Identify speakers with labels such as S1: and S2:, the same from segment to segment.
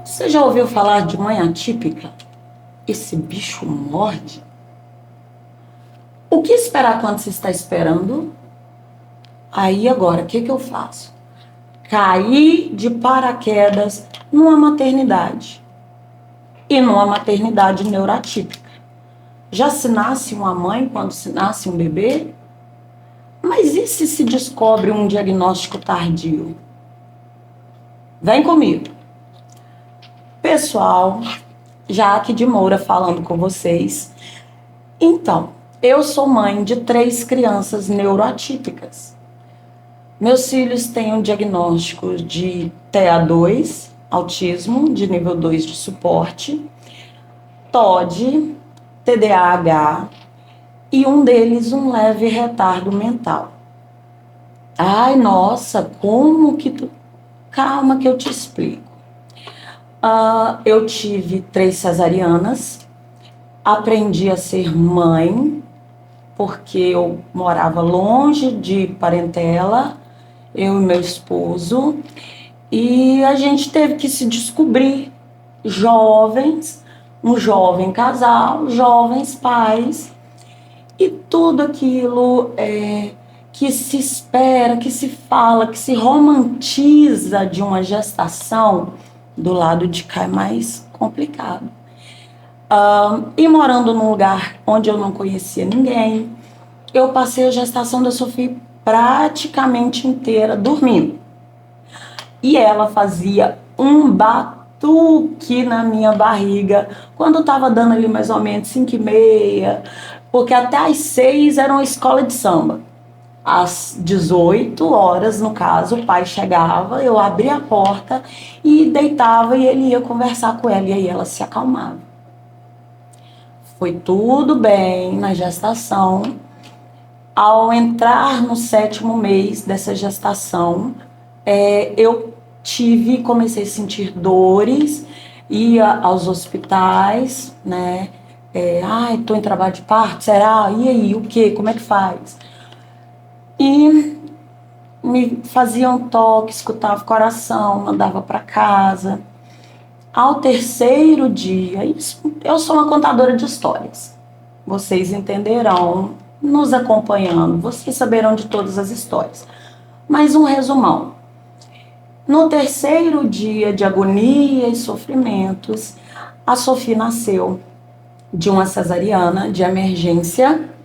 S1: Você já ouviu falar de mãe atípica? Esse bicho morde? O que esperar quando você está esperando? Aí agora, o que eu faço? Caí de paraquedas numa maternidade. E numa maternidade neuroatípica. Já se nasce uma mãe quando se nasce um bebê? Mas e se descobre um diagnóstico tardio? Vem comigo. Pessoal, Jaque de Moura falando com vocês. Então, eu sou mãe de 3 crianças neuroatípicas. Meus filhos têm um diagnóstico de TA2, autismo, de nível 2 de suporte, TOD, TDAH e um deles um leve retardo mental. Ai, nossa, como que tu... Calma que eu te explico. Eu tive 3 cesarianas, aprendi a ser mãe, porque eu morava longe de parentela, eu e meu esposo, e a gente teve que se descobrir jovens, um jovem casal, jovens pais, e tudo aquilo que se espera, que se fala, que se romantiza de uma gestação, do lado de cá é mais complicado. E morando num lugar onde eu não conhecia ninguém, eu passei a gestação da Sofia praticamente inteira dormindo. E ela fazia um batuque na minha barriga, quando estava dando ali mais ou menos 5h30, porque até às 6 era uma escola de samba. Às 18 horas, no caso, o pai chegava, eu abria a porta e deitava e ele ia conversar com ela, e aí ela se acalmava. Foi tudo bem na gestação. Ao entrar no 7º mês dessa gestação, eu comecei a sentir dores, ia aos hospitais, né? Tô em trabalho de parto, será? E aí, o quê? Como é que faz? E me faziam toque, escutava o coração, mandava para casa. Ao 3º dia, eu sou uma contadora de histórias. Vocês entenderão, nos acompanhando, vocês saberão de todas as histórias. Mas um resumão. No 3º dia de agonia e sofrimentos, a Sofia nasceu de uma cesariana de emergência,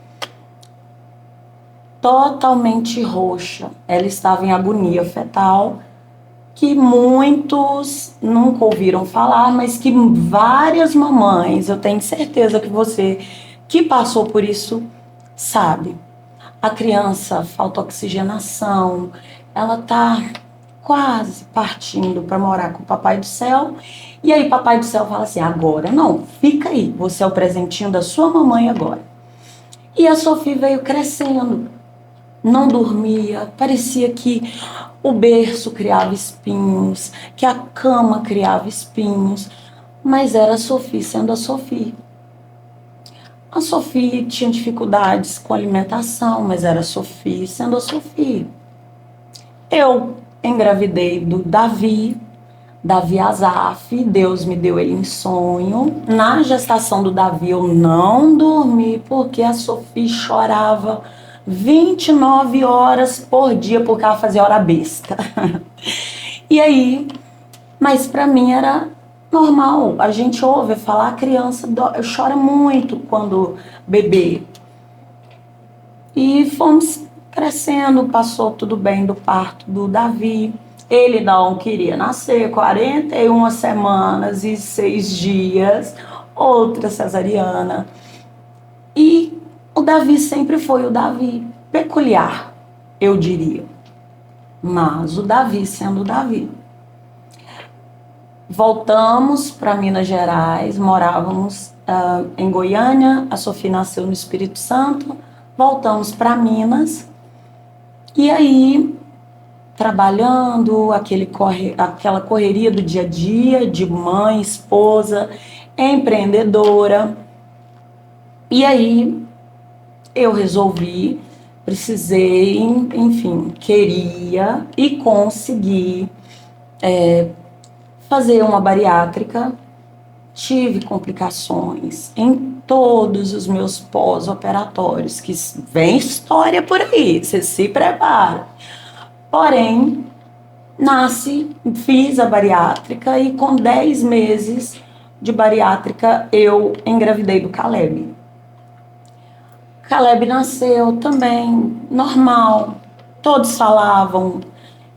S1: totalmente roxa. Ela estava em agonia fetal, que muitos nunca ouviram falar, mas que várias mamães, eu tenho certeza que você que passou por isso sabe. A criança falta oxigenação, ela tá quase partindo para morar com o Papai do Céu, e aí Papai do Céu fala assim, agora não, fica aí, você é o presentinho da sua mamãe agora. E a Sofia veio crescendo, não dormia, parecia que o berço criava espinhos, que a cama criava espinhos, mas era a Sofia sendo a Sofia. A Sofia tinha dificuldades com alimentação, mas era a Sofia sendo a Sofia. Eu engravidei do Davi Azaf, Deus me deu ele em sonho. Na gestação do Davi eu não dormi porque a Sofia chorava 29 horas por dia porque ela fazia hora besta. E aí, mas para mim era normal. A gente ouve falar, a criança chora muito quando bebê. E fomos crescendo, passou tudo bem do parto do Davi. Ele não queria nascer, 41 semanas e 6 dias, outra cesariana. E o Davi sempre foi o Davi, peculiar, eu diria. Mas o Davi sendo o Davi. Voltamos para Minas Gerais, morávamos em Goiânia, a Sofia nasceu no Espírito Santo, voltamos para Minas, e aí, trabalhando, aquela correria do dia a dia, de mãe, esposa, empreendedora, e aí eu resolvi, precisei, enfim, queria e consegui fazer uma bariátrica. Tive complicações em todos os meus pós-operatórios, que vem história por aí, você se prepara. Porém, fiz a bariátrica e com 10 meses de bariátrica eu engravidei do Caleb. Caleb nasceu também normal, todos falavam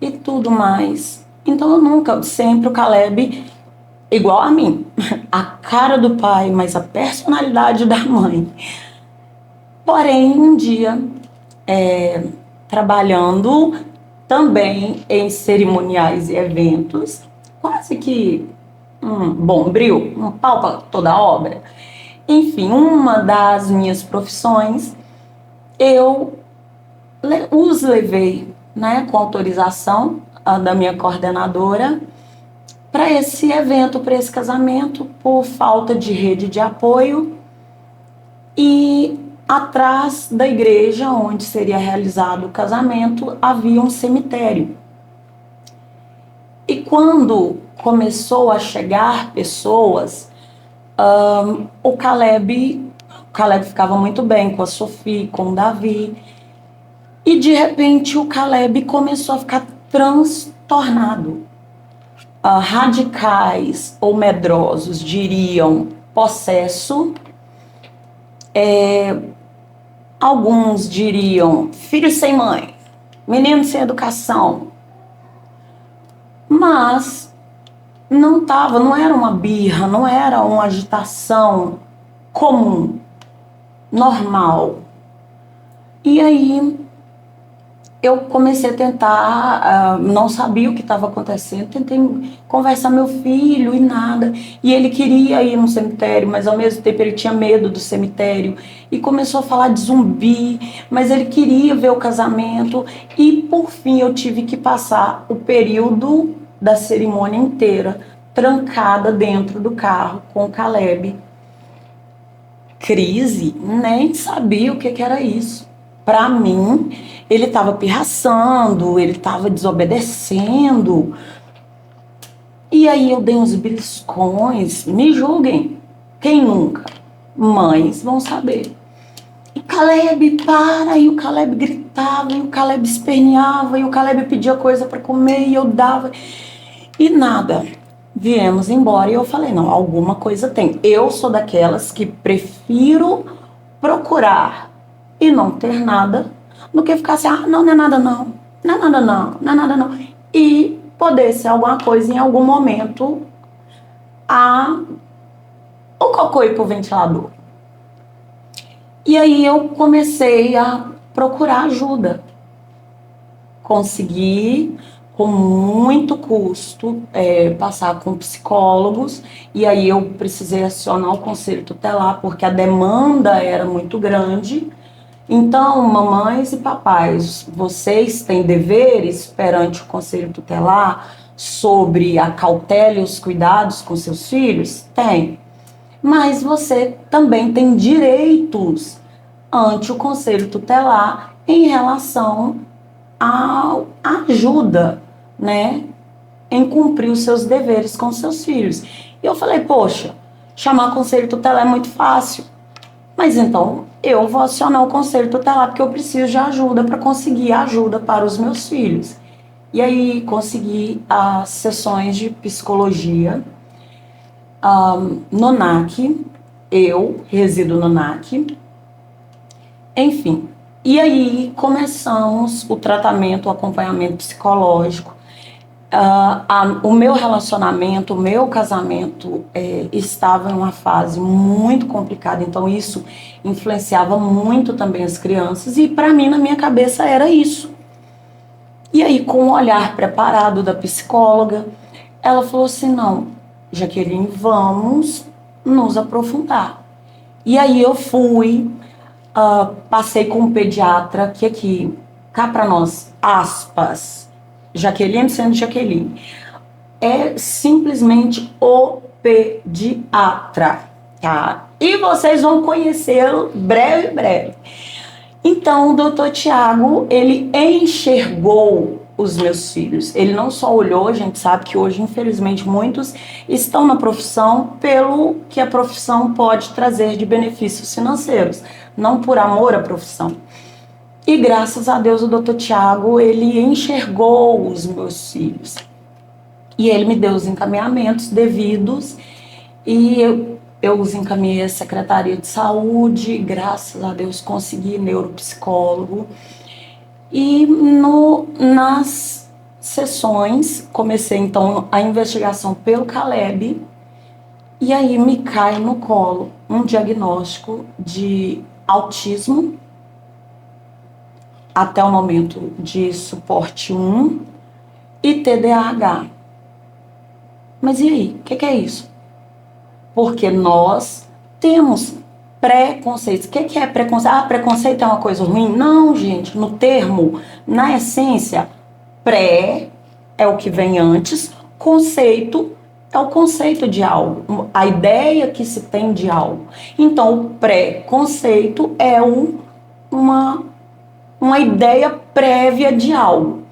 S1: e tudo mais. Então eu nunca, sempre o Caleb igual a mim, a cara do pai, mas a personalidade da mãe. Porém, um dia, trabalhando também em cerimoniais e eventos, quase que um bombril, um pau para toda obra. Enfim, uma das minhas profissões, eu os levei, né, com autorização da minha coordenadora, para esse evento, para esse casamento, por falta de rede de apoio. E atrás da igreja onde seria realizado o casamento havia um cemitério. E quando começou a chegar pessoas, o Caleb ficava muito bem com a Sofia, com o Davi. E de repente o Caleb começou a ficar transtornado. Radicais ou medrosos diriam possesso, alguns diriam filho sem mãe, menino sem educação, mas não era uma birra, não era uma agitação comum, normal. E aí eu comecei a tentar, não sabia o que estava acontecendo, tentei conversar com meu filho e nada. E ele queria ir no cemitério, mas ao mesmo tempo ele tinha medo do cemitério. E começou a falar de zumbi, mas ele queria ver o casamento. E por fim eu tive que passar o período da cerimônia inteira trancada dentro do carro com o Caleb. Crise, nem sabia o que era isso. Para mim, ele estava pirraçando, ele estava desobedecendo. E aí eu dei uns beliscões, me julguem, quem nunca? Mães vão saber. E Caleb, para! E o Caleb gritava, e o Caleb esperneava, e o Caleb pedia coisa para comer, e eu dava. E nada. Viemos embora e eu falei, não, alguma coisa tem. Eu sou daquelas que prefiro procurar e não ter nada, do que ficar assim, não é nada não, não é nada não, não é nada não. E poder ser alguma coisa em algum momento, o cocô ir pro ventilador. E aí eu comecei a procurar ajuda. Consegui, com muito custo, passar com psicólogos, e aí eu precisei acionar o conselho tutelar, porque a demanda era muito grande. Então, mamães e papais, vocês têm deveres perante o conselho tutelar sobre a cautela e os cuidados com seus filhos? Tem. Mas você também tem direitos ante o conselho tutelar em relação à ajuda, né, em cumprir os seus deveres com seus filhos. E eu falei, poxa, chamar conselho tutelar é muito fácil. Mas então eu vou acionar o conselho tutelar porque eu preciso de ajuda para conseguir ajuda para os meus filhos. E aí consegui as sessões de psicologia no NAC, eu resido no NAC, enfim. E aí começamos o tratamento, o acompanhamento psicológico. O meu relacionamento, o meu casamento estava em uma fase muito complicada, então isso influenciava muito também as crianças, e para mim, na minha cabeça, era isso. E aí, com o olhar preparado da psicóloga, ela falou assim, não, Jaqueline, vamos nos aprofundar. E aí eu fui, passei com um pediatra, que aqui, cá para nós, aspas, Jaqueline sendo Jaqueline, é simplesmente o pediatra, tá? E vocês vão conhecê-lo breve. Então, o doutor Tiago, ele enxergou os meus filhos. Ele não só olhou, a gente sabe que hoje, infelizmente, muitos estão na profissão pelo que a profissão pode trazer de benefícios financeiros, não por amor à profissão. E graças a Deus o Dr. Tiago, ele enxergou os meus filhos. E ele me deu os encaminhamentos devidos e eu os encaminhei à Secretaria de Saúde, graças a Deus consegui neuropsicólogo. E nas sessões, comecei então a investigação pelo Caleb, e aí me cai no colo um diagnóstico de autismo, até o momento de suporte 1, e TDAH. Mas e aí, o que é isso? Porque nós temos preconceitos. O que é preconceito? Ah, preconceito é uma coisa ruim? Não, gente. No termo, na essência, pré é o que vem antes, conceito é o conceito de algo, a ideia que se tem de algo. Então, o pré-conceito é uma ideia prévia de algo.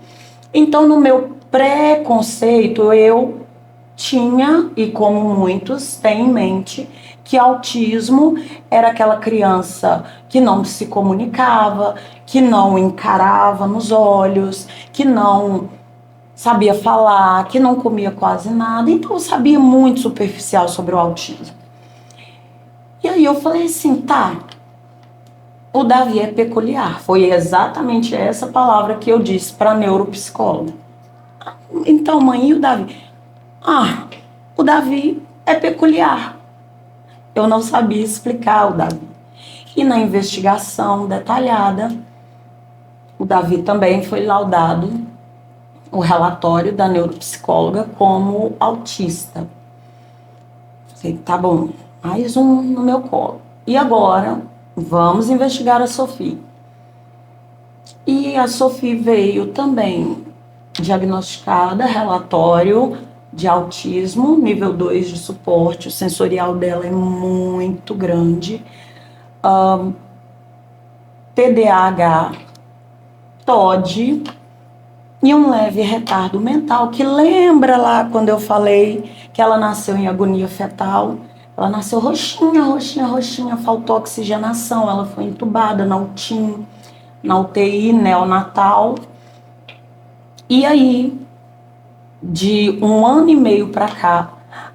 S1: Então, no meu pré-conceito, eu tinha, e como muitos têm em mente, que autismo era aquela criança que não se comunicava, que não encarava nos olhos, que não sabia falar, que não comia quase nada. Então eu sabia muito superficial sobre o autismo. E aí eu falei assim, tá, o Davi é peculiar. Foi exatamente essa palavra que eu disse para a neuropsicóloga. Então, mãe, e o Davi? Ah, o Davi é peculiar. Eu não sabia explicar o Davi. E na investigação detalhada, o Davi também foi laudado, o relatório da neuropsicóloga, como autista. Falei, tá bom, mais um no meu colo. E agora, vamos investigar a Sofia. E a Sofia veio também diagnosticada, relatório de autismo, nível 2 de suporte, o sensorial dela é muito grande, TDAH, TOD e um leve retardo mental, que lembra lá quando eu falei que ela nasceu em agonia fetal, ela nasceu roxinha, faltou oxigenação, ela foi entubada na UTI, na UTI neonatal, e aí de 1 ano e meio para cá,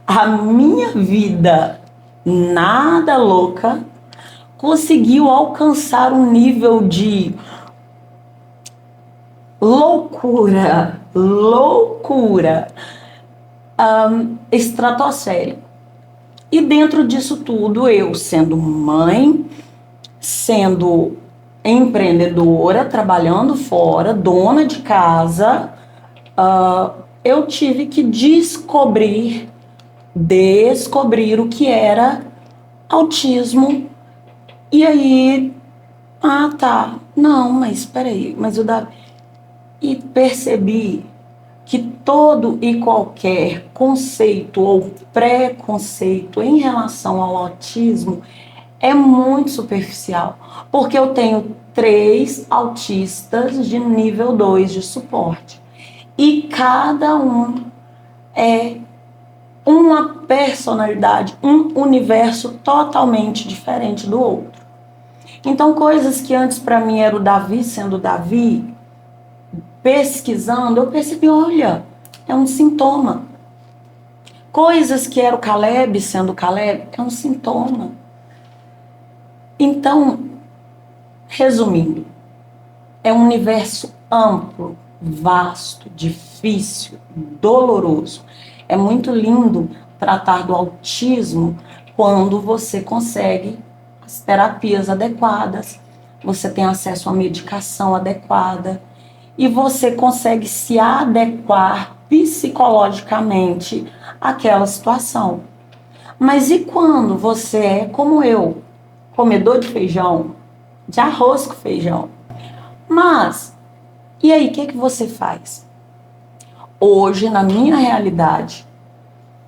S1: a minha vida nada louca conseguiu alcançar um nível de loucura, estratosférico. E dentro disso tudo, eu sendo mãe, sendo empreendedora, trabalhando fora, dona de casa, eu tive que descobrir o que era autismo. E aí, tá, não, mas peraí, mas o Davi... E percebi que todo e qualquer conceito ou preconceito em relação ao autismo é muito superficial, porque eu tenho 3 autistas de nível 2 de suporte. E cada um é uma personalidade, um universo totalmente diferente do outro. Então, coisas que antes para mim era o Davi sendo o Davi, pesquisando, eu percebi, olha, é um sintoma. Coisas que era o Caleb sendo o Caleb, é um sintoma. Então, resumindo, é um universo amplo, vasto, difícil, doloroso. É muito lindo tratar do autismo quando você consegue as terapias adequadas, você tem acesso à medicação adequada e você consegue se adequar psicologicamente àquela situação. Mas e quando você é como eu, comedor de feijão, de arroz com feijão? Mas, e aí, o que você faz? Hoje, na minha realidade,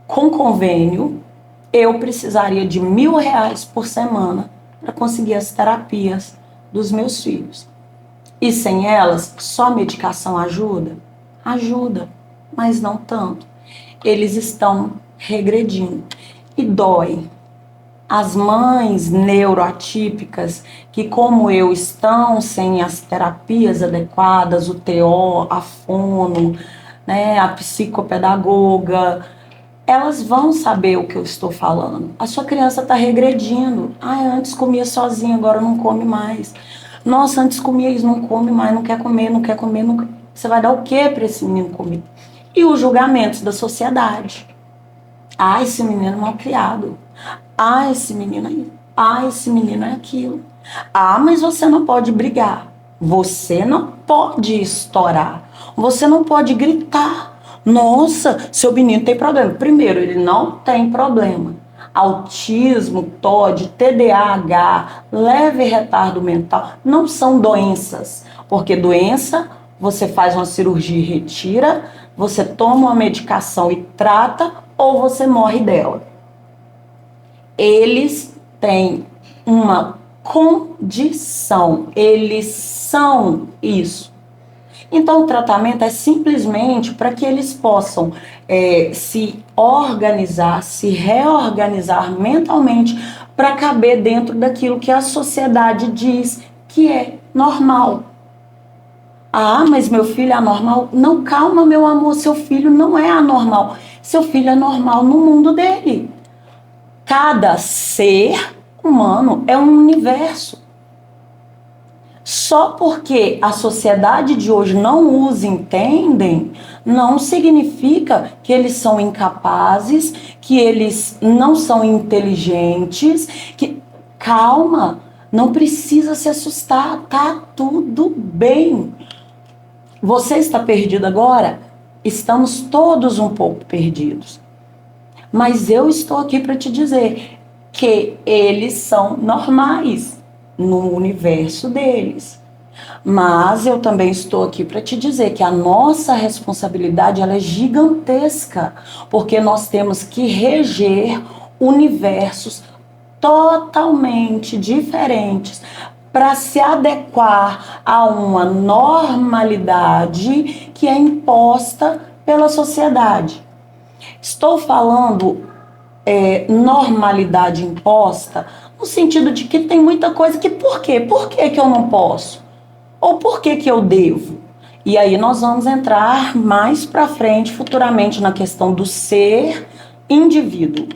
S1: com convênio, eu precisaria de R$1.000 por semana para conseguir as terapias dos meus filhos. E sem elas, só medicação ajuda? Ajuda, mas não tanto. Eles estão regredindo e dói. As mães neuroatípicas, que como eu estão sem as terapias adequadas, o TO, a fono, né, a psicopedagoga, elas vão saber o que eu estou falando. A sua criança está regredindo. Ah, antes comia sozinha, agora não come mais. Nossa, antes comia isso, não come mais, não quer comer, não quer comer. Não... Você vai dar o que para esse menino comer? E os julgamentos da sociedade. Ah, esse menino mal criado. Ah, esse menino é isso. Ah, esse menino é aquilo. Ah, mas você não pode brigar. Você não pode estourar. Você não pode gritar. Nossa, seu menino tem problema. Primeiro, ele não tem problema. Autismo, TOD, TDAH, leve retardo mental não são doenças. Porque doença, você faz uma cirurgia e retira, você toma uma medicação e trata, ou você morre dela. Eles têm uma condição, eles são isso. Então, o tratamento é simplesmente para que eles possam se organizar, se reorganizar mentalmente para caber dentro daquilo que a sociedade diz que é normal. Ah, mas meu filho é anormal? Não, calma, meu amor, seu filho não é anormal. Seu filho é normal no mundo dele. Cada ser humano é um universo. Só porque a sociedade de hoje não os entendem, não significa que eles são incapazes, que eles não são inteligentes, que... Calma, não precisa se assustar, tá tudo bem. Você está perdido agora? Estamos todos um pouco perdidos. Mas eu estou aqui para te dizer que eles são normais no universo deles. Mas eu também estou aqui para te dizer que a nossa responsabilidade ela é gigantesca, porque nós temos que reger universos totalmente diferentes para se adequar a uma normalidade que é imposta pela sociedade. Estou falando normalidade imposta no sentido de que tem muita coisa que por quê? Por que que eu não posso? Ou por que que eu devo? E aí nós vamos entrar mais para frente, futuramente, na questão do ser indivíduo.